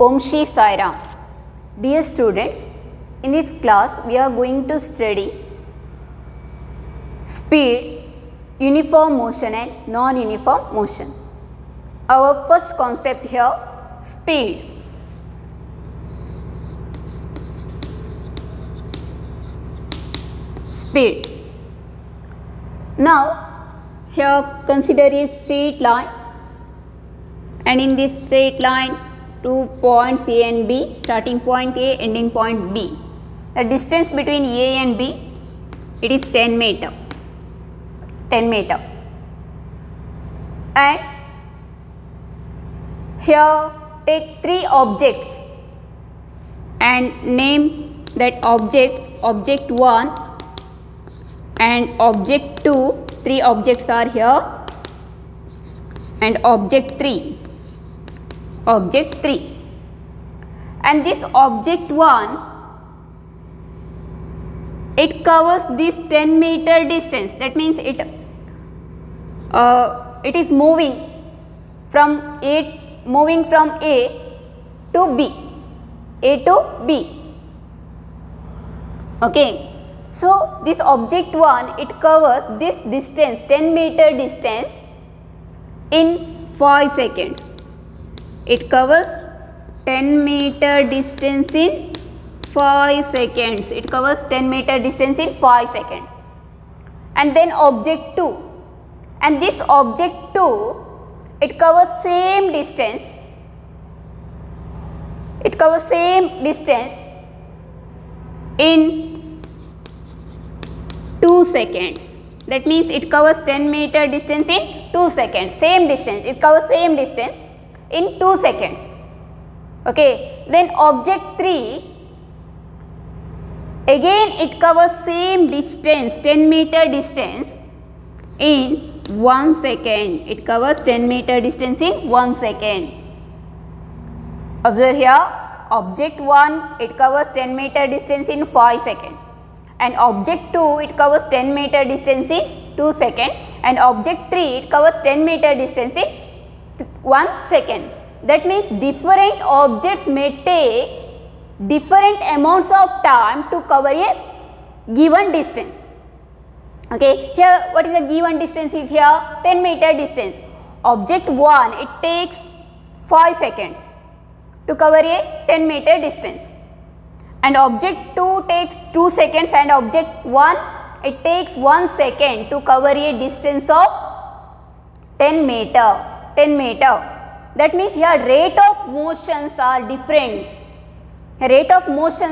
Om Shri Sai Ram. Dear students, in this class we are going to study speed, uniform motion and non-uniform motion. Our first concept here, speed. Speed. Now here consider a straight line, and in this straight line 2 points A and B, starting point A, ending point B. The distance between A and B, it is 10 meter. 10 meter. And here take three objects and name that object, object 1 and object 2. Three objects are here, and object 3. Object 3, and this object 1, it covers this 10 meter distance. That means it is moving from A to B, A to B. Okay, so this object 1, it covers this distance, 10 meter distance, in 5 seconds. It covers 10 meter distance in 5 seconds. It covers 10 meter distance in 5 seconds. And then object 2. And this object 2, it covers same distance. It covers same distance in 2 seconds. That means it covers 10 meter distance in 2 seconds. Same distance. It covers same distance in 2 seconds. Okay, then object 3, again it covers same distance, 10 meter distance in 1 second. It covers 10 meter distance in 1 second. Observe here, object 1, it covers 10 meter distance in 5 seconds, and object 2, it covers 10 meter distance in 2 seconds, and object 3, it covers 10 meter distance in 1 second. That means different objects may take different amounts of time to cover a given distance. Okay, here what is the given distance is here 10 meter distance. Object 1, it takes 5 seconds to cover a 10 meter distance, and object 2 takes 2 seconds, and object 1, it takes 1 second to cover a distance of 10 meter. 10 meter. That means here rate of motions are different. Rate of motion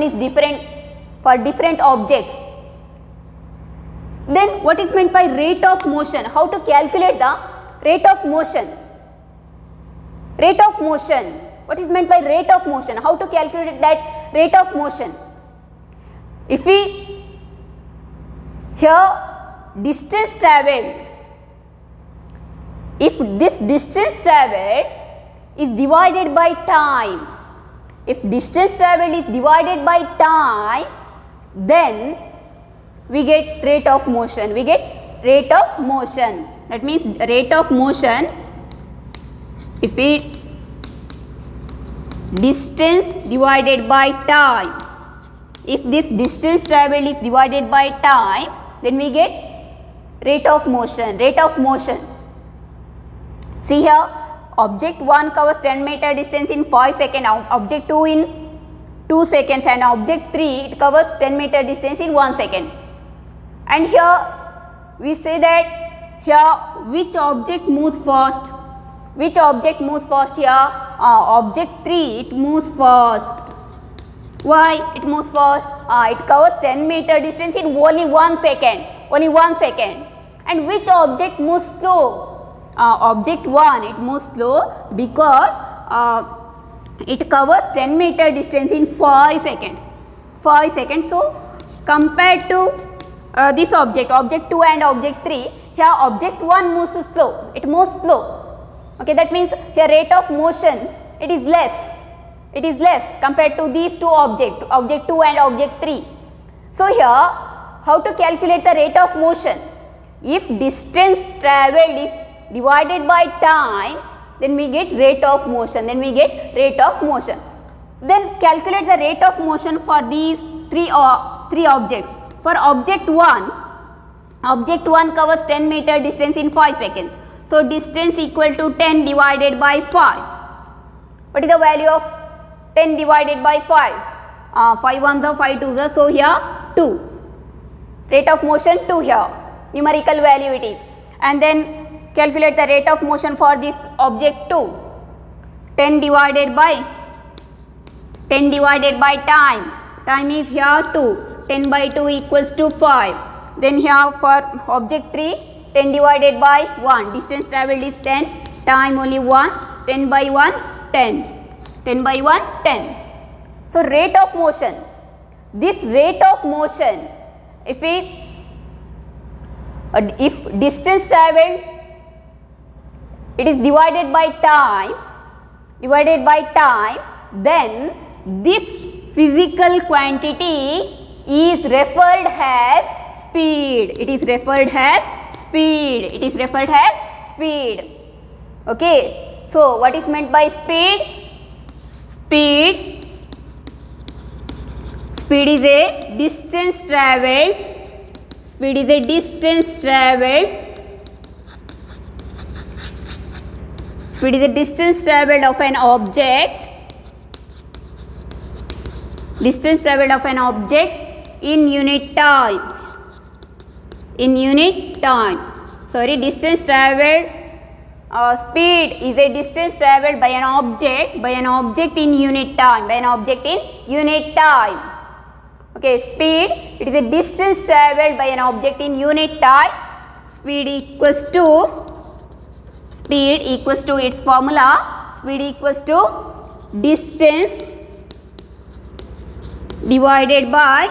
is different for different objects. Then what is meant by rate of motion? How to calculate the rate of motion? Rate of motion. What is meant by rate of motion? How to calculate that rate of motion? If we here distance travelled, if this distance travelled is divided by time, if distance travelled is divided by time, then we get rate of motion. We get rate of motion. That means rate of motion, if it distance divided by time, if this distance travelled is divided by time, then we get rate of motion. Rate of motion. See here, object 1 covers 10 meter distance in 5 seconds, object 2 in 2 seconds, and object 3, it covers 10 meter distance in 1 second. And here we say that here which object moves first? Which object moves first here? Object 3, it moves first. Why it moves first? It covers 10 meter distance in only 1 second. Only 1 second. And which object moves slow? Object 1, it moves slow because it covers 10 meter distance in 5 seconds. 5 seconds. So compared to this object, object 2 and object 3, here object 1 moves slow. It moves slow. Okay, that means here rate of motion, it is less. It is less compared to these two objects, object 2 and object 3. So here, how to calculate the rate of motion? If distance travelled is divided by time, then we get rate of motion. Then calculate the rate of motion for these three objects. For object 1 covers 10 meter distance in 5 seconds. So distance equal to 10 divided by 5. What is the value of 10 divided by 5? 5 ones are 5 twos are, so here 2. Rate of motion 2 here. Numerical value it is. And then calculate the rate of motion for this object 2. 10 divided by time. Time is here 2. 10 by 2 equals to 5. Then here for object 3, 10 divided by 1. Distance travelled is 10. Time only 1. 10 by 1, 10. 10 by 1, 10. So rate of motion. This rate of motion, if distance travelled, it is divided by time, then this physical quantity is referred as speed. It is referred as speed. Okay. So what is meant by speed? Speed is a distance travelled. Speed is a distance travelled of an object. Distance travelled of an object in unit time. Distance travelled. Speed is a distance travelled by an object in unit time. Okay, speed, it is a distance travelled by an object in unit time. Speed equals to its formula. Speed equals to distance divided by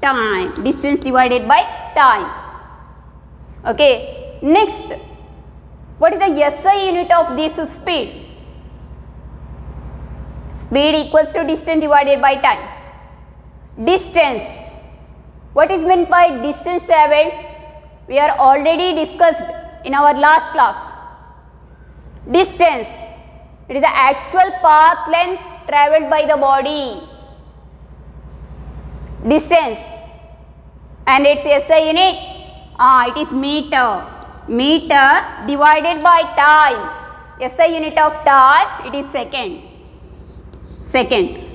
time. Okay, next, what is the SI unit of this speed? Speed equals to distance divided by time. Distance. What is meant by distance travelled? We are already discussed in our last class. Distance. It is the actual path length travelled by the body. Distance. And its SI unit? It is meter. Meter divided by time. SI unit of time, it is second.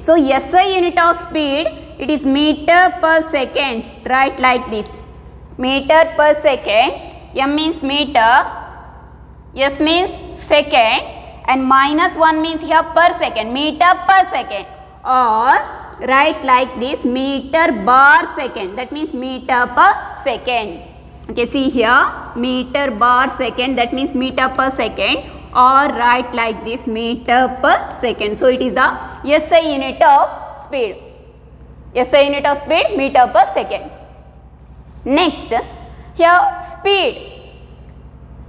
So SI unit of speed, it is meter per second. Write like this. Meter per second. M means meter. S means second. And minus 1 means here per second. Meter per second. Or write like this. Meter bar second. That means meter per second. Okay, see here. Meter bar second. That means meter per second. Or write like this, meter per second. So it is the SI unit of speed. SI unit of speed, meter per second. Next, here speed,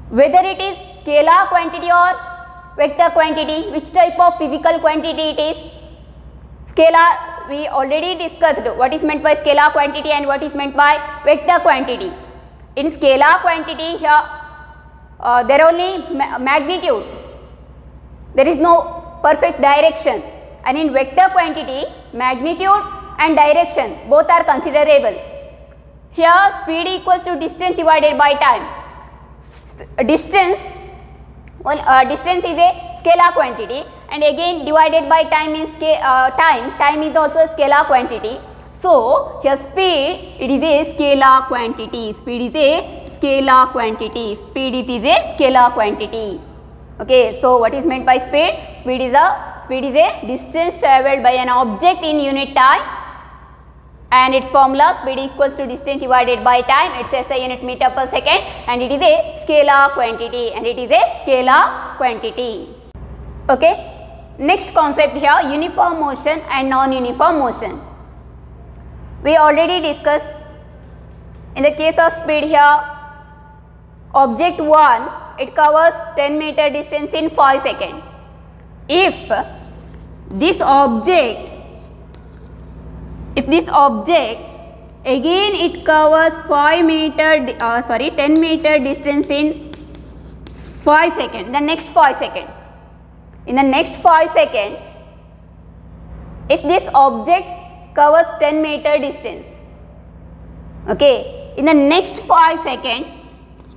whether it is scalar quantity or vector quantity, which type of physical quantity it is? Scalar, we already discussed what is meant by scalar quantity and what is meant by vector quantity. In scalar quantity, here there only magnitude, there is no perfect direction, and in vector quantity magnitude and direction both are considerable. Here speed equals to distance divided by time. Distance is a scalar quantity, and again divided by time means time is also a scalar quantity. So here speed, it is a scalar quantity. Speed is a scalar quantity. Okay, so what is meant by speed? Speed is a distance travelled by an object in unit time, and its formula speed equals to distance divided by time. Its SI unit meter per second, and it is a scalar quantity. Okay, next concept here, uniform motion and non-uniform motion. We already discussed in the case of speed here. Object 1, it covers 10 meter distance in 5 seconds. If this object again it covers 10 meter distance in 5 seconds, the next 5 seconds. In the next 5 seconds, if this object covers 10 meter distance, okay, in the next 5 seconds,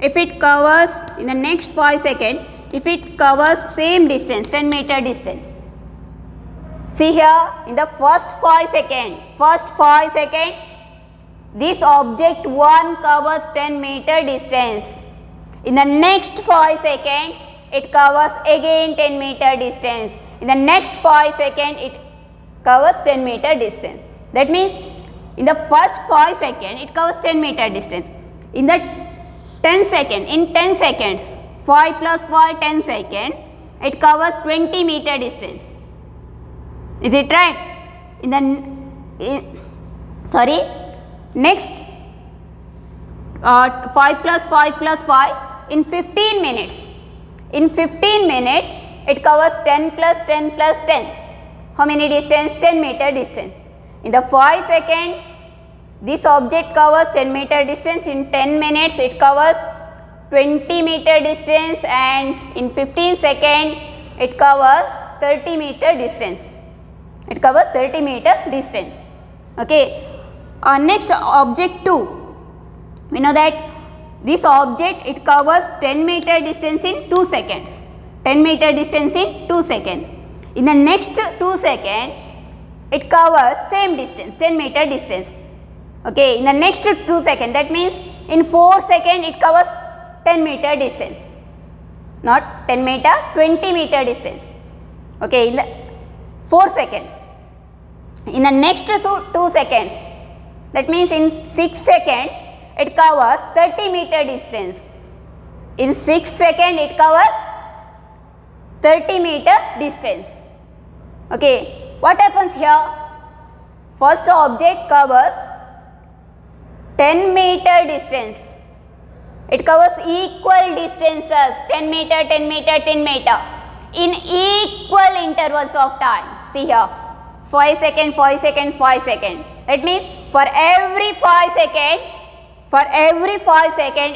if it covers, in the next 5 seconds, if it covers same distance, 10 meter distance. See here, in the first 5 seconds, this object 1 covers 10 meter distance. In the next 5 seconds, it covers again 10 meter distance. In the next 5 seconds, it covers 10 meter distance. That means, in the first 5 seconds, it covers 10 meter distance. In the 10 seconds, 5 plus 5, 10 seconds, it covers 20 meter distance. Is it right? Next 5 plus 5 plus 5, in 15 minutes. In 15 minutes, it covers 10 plus 10 plus 10. How many distance? 10 meter distance. In the 5 seconds, this object covers 10 meter distance. In 10 minutes, it covers 20 meter distance, and in 15 seconds, it covers 30 meter distance. It covers 30 meter distance. Okay. Next, object 2. We know that this object, it covers 10 meter distance in 2 seconds. 10 meter distance in 2 seconds. In the next 2 seconds, it covers same distance, 10 meter distance. Okay, in the next 2 seconds, that means in 4 seconds, it covers 10 meter distance. Not 10 meter, 20 meter distance. Okay, in the 4 seconds. In the next 2 seconds, that means in 6 seconds, it covers 30 meter distance. In 6 seconds, it covers 30 meter distance. Okay, what happens here? First object covers 10 meter distance. It covers equal distances, 10 meter, 10 meter, 10 meter, in equal intervals of time. See here, 5 seconds, 5 seconds, 5 seconds. That means for every 5 seconds,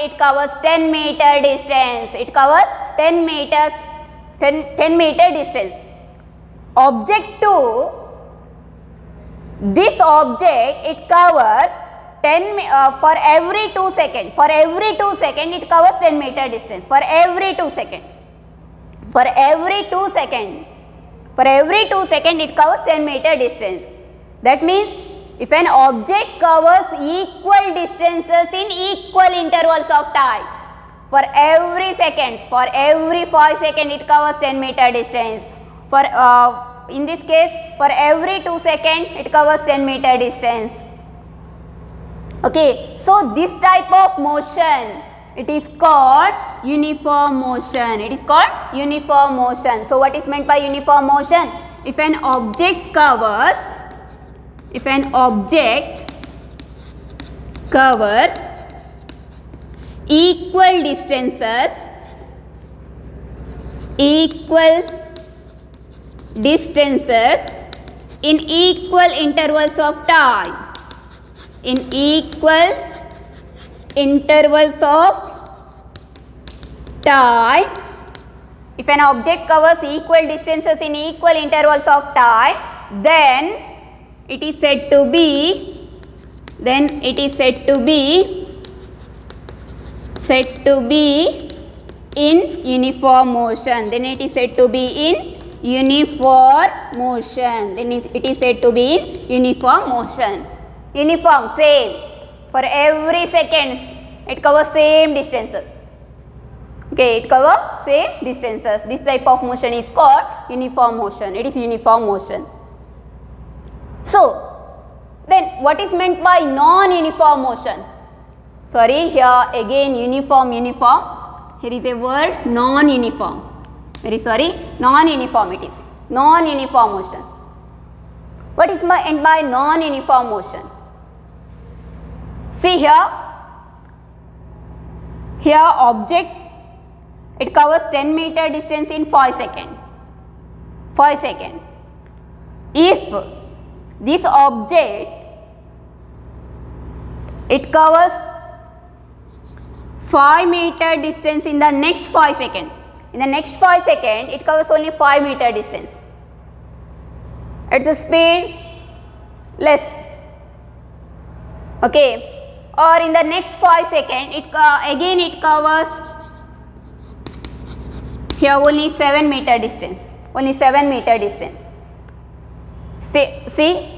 it covers 10 meter distance. It covers 10 meters, 10 meter distance. Object 2, this object, it covers 10 for every 2 seconds. For every 2 seconds, it covers 10 meter distance. For every 2 seconds. For every 2 seconds. For every 2 seconds, it covers 10 meter distance. That means, if an object covers equal distances in equal intervals of time, for every seconds, for every 5 seconds, it covers 10 meter distance. For in this case, for every 2 seconds, it covers 10 meter distance. Okay, so this type of motion, it is called uniform motion. It is called uniform motion. So, what is meant by uniform motion? If an object covers equal distances in equal intervals of time, in equal intervals of time, if an object covers equal distances in equal intervals of time, then it is said to be in uniform motion. Then it is said to be in uniform motion. Then it is said to be in uniform motion. Uniform, same. For every seconds, it covers same distances. Okay, it covers same distances. This type of motion is called uniform motion. It is uniform motion. So, then what is meant by non-uniform motion? Sorry, here again uniform. Here is a word non-uniform. Very sorry, non-uniform it is. Non-uniform motion. What is meant by non-uniform motion? See here object, it covers 10 meter distance in 5 seconds. 5 seconds. If this object, it covers 5 meter distance in the next 5 seconds. In the next 5 seconds, it covers only 5 meter distance. At the speed less. Okay. Or in the next 5 seconds, again it covers here only 7 meter distance. Only 7 meter distance. See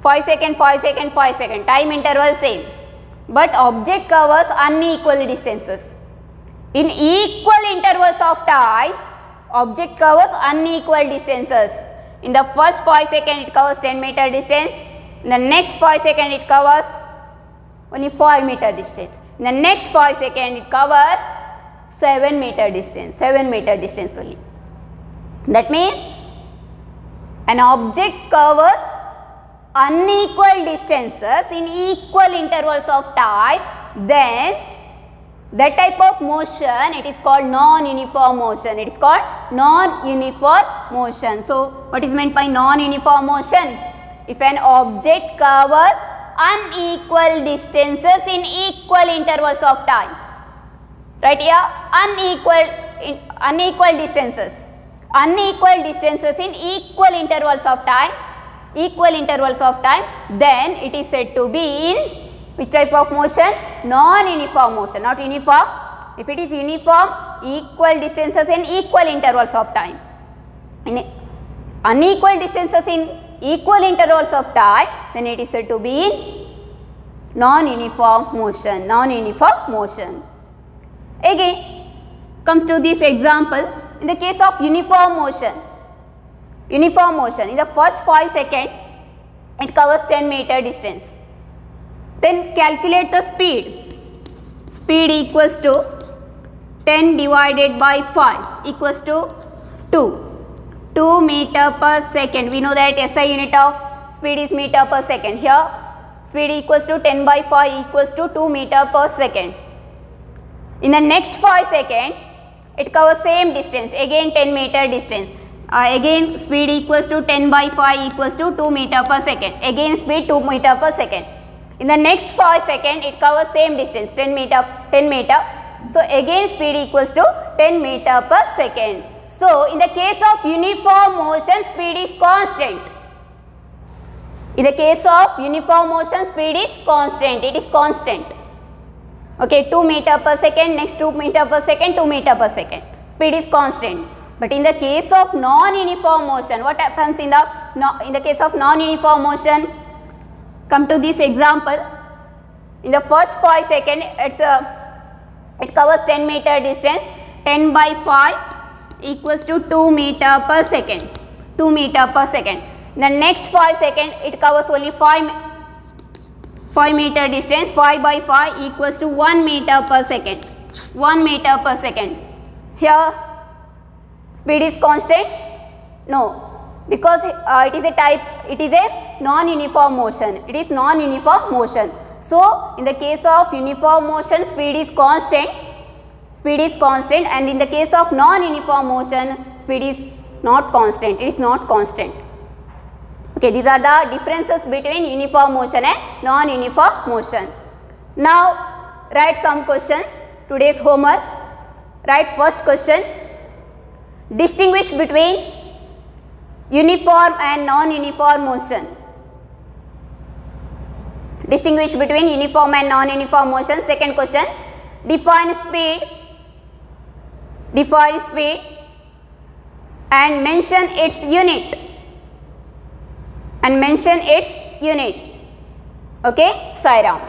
5 second, 5 second, 5 second. Time interval same. But object covers unequal distances. In equal intervals of time, object covers unequal distances. In the first 5 seconds, it covers 10 meter distance. In the next 5 seconds, it covers only 5 meter distance. In the next 5 seconds, it covers 7 meter distance. 7 meter distance only. That means an object covers unequal distances in equal intervals of time, then that type of motion, it is called non-uniform motion. It is called non-uniform motion. So, what is meant by non-uniform motion? If an object covers unequal distances in equal intervals of time. Right here, unequal distances. Unequal distances in equal intervals of time. Then it is said to be in which type of motion? Non-uniform motion, not uniform. If it is uniform, equal distances in equal intervals of time. In unequal distances in equal intervals of time, then it is said to be in non-uniform motion. Non-uniform motion. Again, comes to this example. In the case of uniform motion, in the first 5 seconds, it covers 10 meter distance. Then calculate the speed. Speed equals to 10 divided by 5 equals to 2 meter per second. We know that SI unit of speed is meter per second. Here speed equals to 10 by 5 equals to 2 meter per second. In the next 5 seconds, it covers same distance, again 10 meter distance. Again speed equals to 10 by 5 equals to 2 meter per second. Again speed 2 meter per second. In the next 5 seconds, it covers same distance, 10 meter. So, again speed equals to 10 meter per second. So, in the case of uniform motion, speed is constant. In the case of uniform motion, speed is constant. It is constant. Okay, 2 meter per second, next 2 meter per second, 2 meter per second. Speed is constant. But in the case of non-uniform motion, what happens in the case of non-uniform motion? Come to this example. In the first 5 seconds, it covers 10 meter distance. 10 by 5 equals to 2 meter per second. 2 meter per second. In the next 5 seconds, it covers only 5 meter distance. 5 by 5 equals to 1 meter per second. 1 meter per second. Here, speed is constant? No. Because it is a non-uniform motion. It is non-uniform motion. So, in the case of uniform motion, speed is constant. And in the case of non-uniform motion, speed is not constant. It is not constant. Okay, these are the differences between uniform motion and non-uniform motion. Now, write some questions. Today's homework. Write first question. Distinguish between uniform and non-uniform motion. Distinguish between uniform and non-uniform motion. Second question. Define speed. Define speed and mention its unit. Okay, Sai Ram.